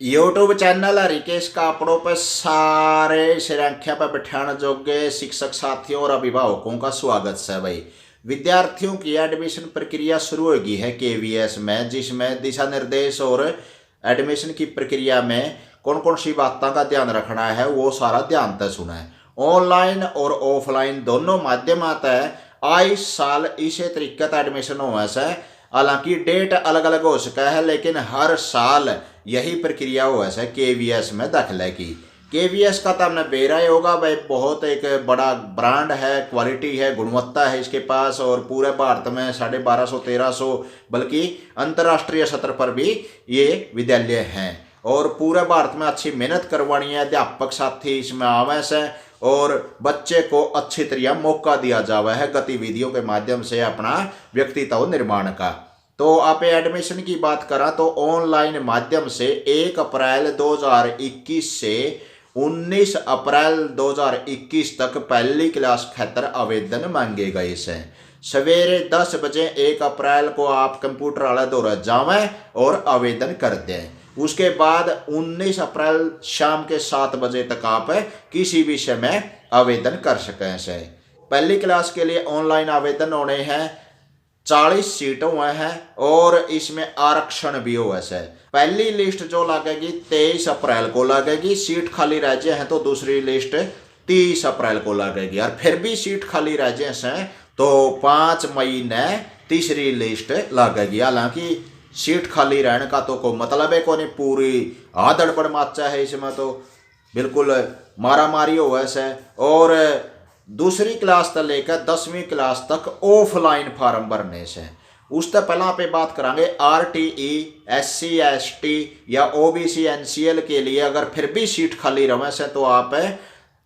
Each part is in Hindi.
यूट्यूब चैनल रिकेश कापड़ों पर सारे श्रृंखला पर बैठाने जोगे शिक्षक साथियों और अभिभावकों का स्वागत है भाई। विद्यार्थियों की एडमिशन प्रक्रिया शुरू होगी है केवीएस में, जिसमें दिशा निर्देश और एडमिशन की प्रक्रिया में कौन कौन सी बातों का ध्यान रखना है वो सारा ध्यान तक सुना है। ऑनलाइन और ऑफलाइन दोनों माध्यम आता है। इस साल इसे तरीके का एडमिशन हुआ है। हालांकि डेट अलग अलग हो सका है, लेकिन हर साल यही प्रक्रिया हुआ है केवीएस में दाखिले की। केवीएस का तो हमने बेरा ही होगा भाई, बहुत एक बड़ा ब्रांड है, क्वालिटी है, गुणवत्ता है इसके पास, और पूरे भारत में 1250 1300 बल्कि अंतर्राष्ट्रीय स्तर पर भी ये विद्यालय हैं। और पूरे भारत में अच्छी मेहनत करवानी है, अध्यापक साथी इसमें आवे से और बच्चे को अच्छी तरह मौका दिया जावा है गतिविधियों के माध्यम से अपना व्यक्तित्व निर्माण का। तो आप एडमिशन की बात करा तो ऑनलाइन माध्यम से 1 अप्रैल 2021 से 19 अप्रैल 2021 तक पहली क्लास खातर आवेदन मांगे गए हैं। सवेरे 10 बजे 1 अप्रैल को आप कंप्यूटर वाला दौरा जावें और आवेदन कर दें। उसके बाद 19 अप्रैल शाम के 7 बजे तक आप किसी भी समय आवेदन कर सकें से। पहली क्लास के लिए ऑनलाइन आवेदन होने हैं। 40 सीट हुए हैं और इसमें आरक्षण भी हुआ है। पहली लिस्ट जो लगेगी 23 अप्रैल को लगेगी, सीट खाली रह जाए हैं तो दूसरी लिस्ट 30 अप्रैल को लगेगी, और फिर भी सीट खाली रह जाए हैं तो 5 मई ने तीसरी लिस्ट लगेगी। हालांकि सीट खाली रहने का तो कोई मतलब है को नहीं, पूरी आदड़बड़ माचा है इसमें, तो बिल्कुल मारा मारी हुआ है। और दूसरी क्लास तक लेकर 10वीं क्लास तक ऑफलाइन फार्म भरने से। उससे पहले आप बात करेंगे RTE SC ST या OBC NCL के लिए अगर फिर भी सीट खाली रहे से तो आप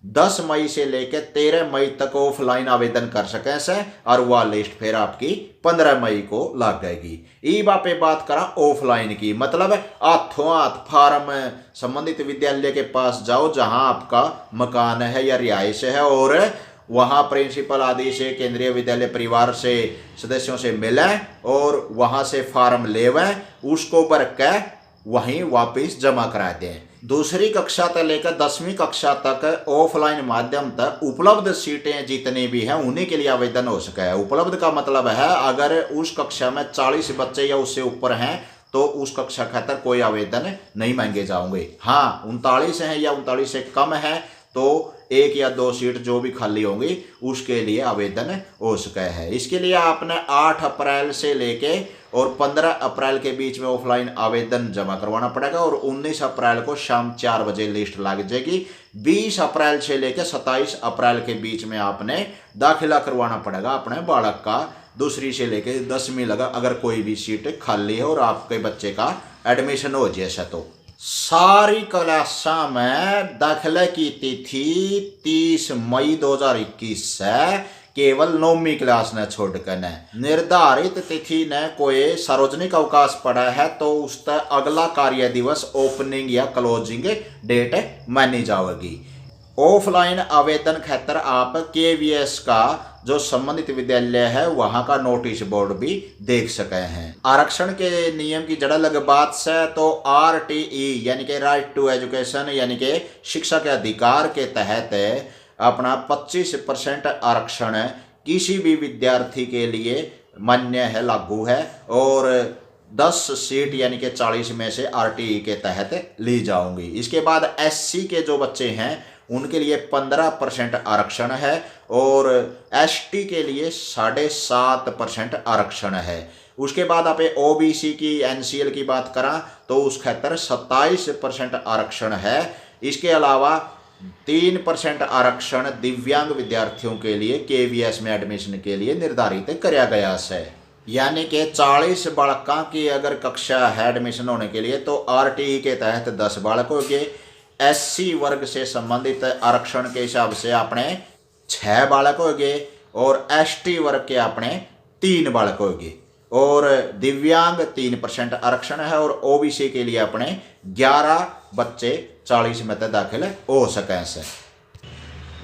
10 मई से लेकर 13 मई तक ऑफलाइन आवेदन कर सकें से, और वह लिस्ट फिर आपकी 15 मई को लग जाएगी। ई आप बात करा ऑफलाइन की, मतलब हाथों हाथ फार्म संबंधित विद्यालय के पास जाओ जहां आपका मकान है या रिहाइश है, और वहाँ प्रिंसिपल आदि से, केंद्रीय विद्यालय परिवार से सदस्यों से मिलें और वहाँ से फार्म लेवें, उसको भर के वहीं वापस जमा करा दें। दूसरी कक्षा तक लेकर 10वीं कक्षा तक ऑफलाइन माध्यम तक उपलब्ध सीटें जितनी भी हैं उन्हीं के लिए आवेदन हो सका है। उपलब्ध का मतलब है अगर उस कक्षा में 40 बच्चे या उससे ऊपर हैं तो उस कक्षा खातर कोई आवेदन नहीं मांगे जाओगे। हाँ, 39 हैं या 39 से कम है तो 1 या 2 सीट जो भी खाली होंगी उसके लिए आवेदन हो सका है। इसके लिए आपने 8 अप्रैल से लेके और 15 अप्रैल के बीच में ऑफलाइन आवेदन जमा करवाना पड़ेगा, और 19 अप्रैल को शाम 4 बजे लिस्ट लग जाएगी। 20 अप्रैल से लेकर 27 अप्रैल के बीच में आपने दाखिला करवाना पड़ेगा अपने बालक का, दूसरी से लेकर 10वीं लगा, अगर कोई भी सीट खाली है और आपके बच्चे का एडमिशन हो जैसा। तो सारी क्लासा में दाखिले की तिथि 30 मई 2021 से केवल 9वीं क्लास ने छोड़कर ने निर्धारित तिथि ने कोई सार्वजनिक अवकाश पड़ा है तो उसका अगला कार्य दिवस ओपनिंग या क्लोजिंग डेट मानी जाएगी। ऑफलाइन आवेदन खातर आप केवीएस का जो संबंधित विद्यालय है वहां का नोटिस बोर्ड भी देख सके हैं। आरक्षण के नियम की जड़ा लग बात से तो RTE यानी कि राइट टू एजुकेशन यानी कि शिक्षा के अधिकार के तहत अपना 25% आरक्षण किसी भी विद्यार्थी के लिए मान्य है, लागू है, और 10 सीट यानी कि 40 में से RTE के तहत ली जाऊंगी। इसके बाद SC के जो बच्चे हैं उनके लिए 15% आरक्षण है, और ST के लिए 7.5% आरक्षण है। उसके बाद आप OBC की NCL की बात करा तो उस खातर 27% आरक्षण है। इसके अलावा 3% आरक्षण दिव्यांग विद्यार्थियों के लिए केवीएस में एडमिशन के लिए निर्धारित कराया गया है। यानी कि 40 बालकों की अगर कक्षा है एडमिशन होने के लिए तो RTE के तहत 10 बालक होंगे। SC वर्ग से संबंधित आरक्षण के हिसाब से अपने 6 बालक होंगे, और ST वर्ग के अपने 3 बालक होंगे, और दिव्यांग 3% आरक्षण है, और OBC के लिए अपने 11 बच्चे 40 में तक दाखिल हो सकें से।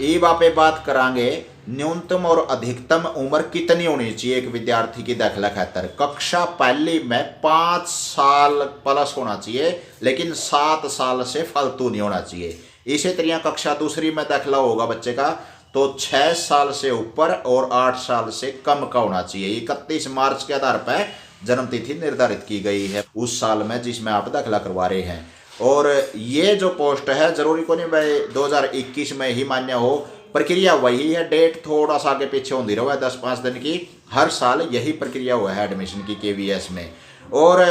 अब आप बात करांगे न्यूनतम और अधिकतम उम्र कितनी होनी चाहिए एक विद्यार्थी की दाखिला खातर? कक्षा पहली में 5 साल प्लस होना चाहिए, लेकिन 7 साल से फालतू नहीं होना चाहिए। इसी तरह कक्षा दूसरी में दाखिला होगा बच्चे का तो 6 साल से ऊपर और 8 साल से कम का होना चाहिए। 31 मार्च के आधार पर जन्म तिथि निर्धारित की गई है उस साल में जिसमें आप दाखिला करवा रहे हैं। और ये जो पोस्ट है जरूरी को नहीं भाई 2021 में ही मान्य हो, प्रक्रिया वही है, डेट थोड़ा सा आगे पीछे होती रहो है 10-5 दिन की, हर साल यही प्रक्रिया हुआ है एडमिशन की केवीएस में। और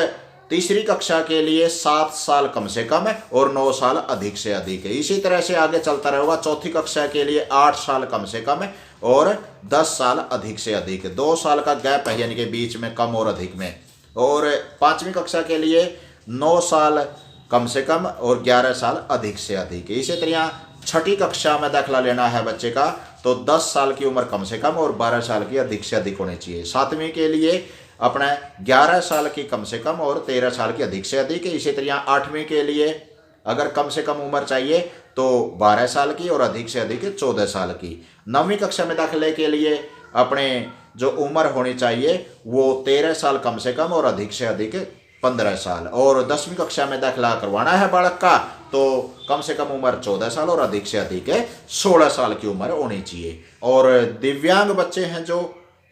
तीसरी कक्षा के लिए 7 साल कम से कम है और 9 साल अधिक से अधिक है। इसी तरह से आगे चलता रहेगा। चौथी कक्षा के लिए 8 साल कम से कम है और 10 साल अधिक से अधिक, 2 साल का गैप है यानी कि बीच में कम और अधिक में। और पांचवी कक्षा के लिए 9 साल कम से कम और 11 साल अधिक से अधिक। इसी तरह छठी कक्षा में दाखिला लेना है बच्चे का तो 10 साल की उम्र कम से कम और 12 साल की अधिक से अधिक होनी चाहिए। सातवीं के लिए अपना 11 साल की कम से कम और 13 साल की अधिक से अधिक। इसी तरह आठवीं के लिए अगर कम से कम उम्र चाहिए तो 12 साल की और अधिक से अधिक 14 साल की। नौवीं कक्षा में दाखिले के लिए अपने जो उम्र होनी चाहिए वो 13 साल कम से कम और अधिक से अधिक 15 साल। और 10वीं कक्षा में दाखिला करवाना है बालक का तो कम से कम उम्र 14 साल और अधिक से अधिक 16 साल की उम्र होनी चाहिए। और दिव्यांग बच्चे हैं जो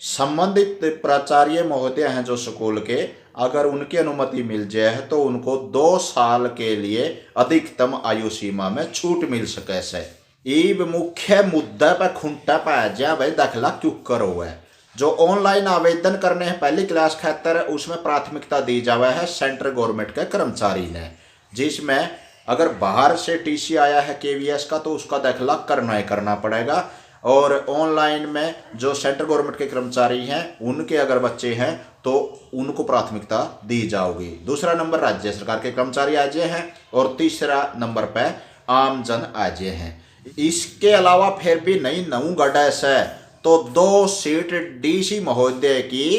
संबंधित प्राचार्य महोदय हैं जो स्कूल के, अगर उनकी अनुमति मिल जाए तो उनको 2 साल के लिए अधिकतम आयु सीमा में छूट मिल सके से। ईब मुख्य मुद्दा पर खुंटा पाया जाए भाई दाखिला क्यों करो है। जो ऑनलाइन आवेदन करने हैं पहली क्लास खातर उसमें प्राथमिकता दी जावा है सेंट्रल गवर्नमेंट के कर्मचारी ने, जिसमें अगर बाहर से टीसी आया है केवीएस का तो उसका दाखिला करना ही करना पड़ेगा। और ऑनलाइन में जो सेंट्रल गवर्नमेंट के कर्मचारी हैं उनके अगर बच्चे हैं तो उनको प्राथमिकता दी जाओगी। दूसरा नंबर राज्य सरकार के कर्मचारी आ जाए हैं और तीसरा नंबर पे आम जन आ जाए हैं। इसके अलावा फिर भी नई नऊ गडस है तो 2 सीट डीसी महोदय की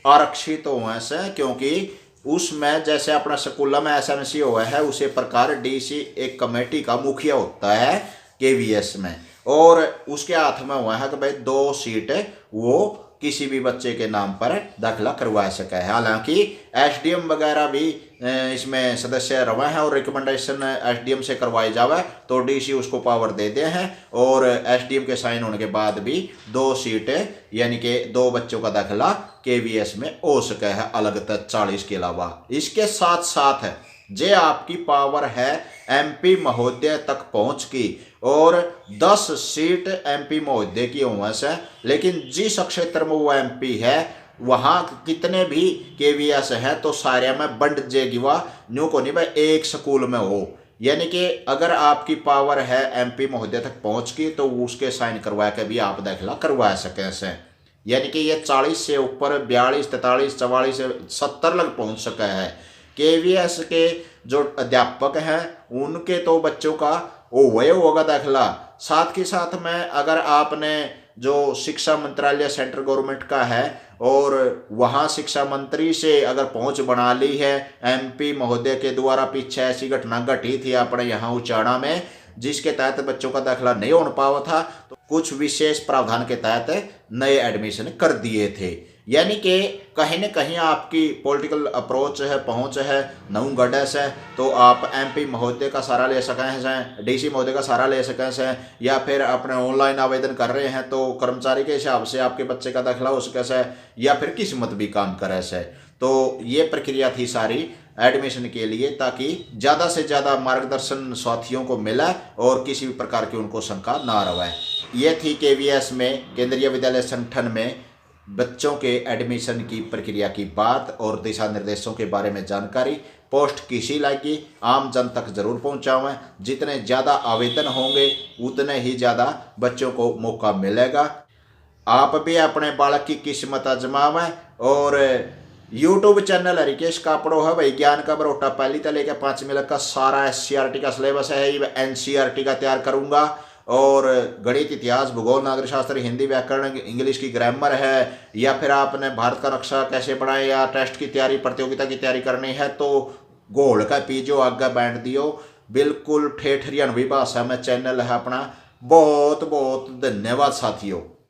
आरक्षित हुए से, क्योंकि उसमें जैसे अपना स्कूल में एसएमसी हुआ है उसी प्रकार डीसी एक कमेटी का मुखिया होता है केवीएस में, और उसके हाथ में हुआ है कि भाई 2 सीट वो किसी भी बच्चे के नाम पर दाखिला करवा सके है। हालांकि एसडीएम वगैरह भी इसमें सदस्य रहे हैं और रिकमेंडेशन एसडीएम से करवाई जावे तो डीसी उसको पावर दे दे हैं और एसडीएम के साइन होने के बाद भी 2 सीट यानी कि 2 बच्चों का दाखिला केवीएस में हो सके है अलग तक 40 के अलावा। इसके साथ साथ जे आपकी पावर है एमपी महोदय तक पहुंच की और 10 सीट एमपी महोदय की हुआ से, लेकिन जिस क्षेत्र में वो एमपी है वहां कितने भी केवीएस है तो सारे में बंट जाएगी वह न्यू को नहीं भाई एक स्कूल में हो। यानी कि अगर आपकी पावर है एमपी महोदय तक पहुंच की तो उसके साइन करवा के भी आप दाखिला करवा सकें से। यानी कि ये 40 से ऊपर 42, 43, 44, 70 लग पहुंच सके है। केवीएस के जो अध्यापक हैं उनके तो बच्चों का वह होगा दाखिला। साथ के साथ में अगर आपने जो शिक्षा मंत्रालय सेंट्रल गवर्नमेंट का है और वहाँ शिक्षा मंत्री से अगर पहुंच बना ली है एमपी महोदय के द्वारा, पीछे ऐसी घटना घटी थी अपने यहाँ उचाड़ा में जिसके तहत बच्चों का दाखिला नहीं हो पावा था तो कुछ विशेष प्रावधान के तहत नए एडमिशन कर दिए थे। यानी कि कहीं न कहीं आपकी पॉलिटिकल अप्रोच है, पहुंच है, नऊ गडस है तो आप एमपी महोदय का सहारा ले सकें हैं, डीसी महोदय का सहारा ले सकें हैं, या फिर अपने ऑनलाइन आवेदन कर रहे हैं तो कर्मचारी के हिसाब से आपके बच्चे का दाखिला हो सके है, या फिर किस्मत भी काम करे से। तो ये प्रक्रिया थी सारी एडमिशन के लिए ताकि ज़्यादा से ज़्यादा मार्गदर्शन साथियों को मिला और किसी भी प्रकार की उनको शंका ना रहे। ये थी केवीएस में केंद्रीय विद्यालय संगठन में बच्चों के एडमिशन की प्रक्रिया की बात और दिशा निर्देशों के बारे में जानकारी। पोस्ट किसी लगी आम जन तक जरूर पहुंचावें। जितने ज़्यादा आवेदन होंगे उतने ही ज़्यादा बच्चों को मौका मिलेगा। आप भी अपने बालक की किस्मत आजमावें। और यूट्यूब चैनल हरिकेश कापड़ो है भाई, ज्ञान का बरोटा पहली से लेकर 5वीं तक का सारा एससीईआरटी का सिलेबस है, एनसीईआरटी का तैयार करूँगा। और गणित, इतिहास, भूगोल, नागरिक शास्त्र, हिंदी व्याकरण, इंग्लिश की ग्रामर है, या फिर आपने भारत का नक्शा कैसे बनाए या टेस्ट की तैयारी, प्रतियोगिता की तैयारी करनी है तो गोल का पीजो आगे बैठ दियो। बिल्कुल ठेठ हरियाणवी भाषा में चैनल है अपना। बहुत बहुत धन्यवाद साथियों।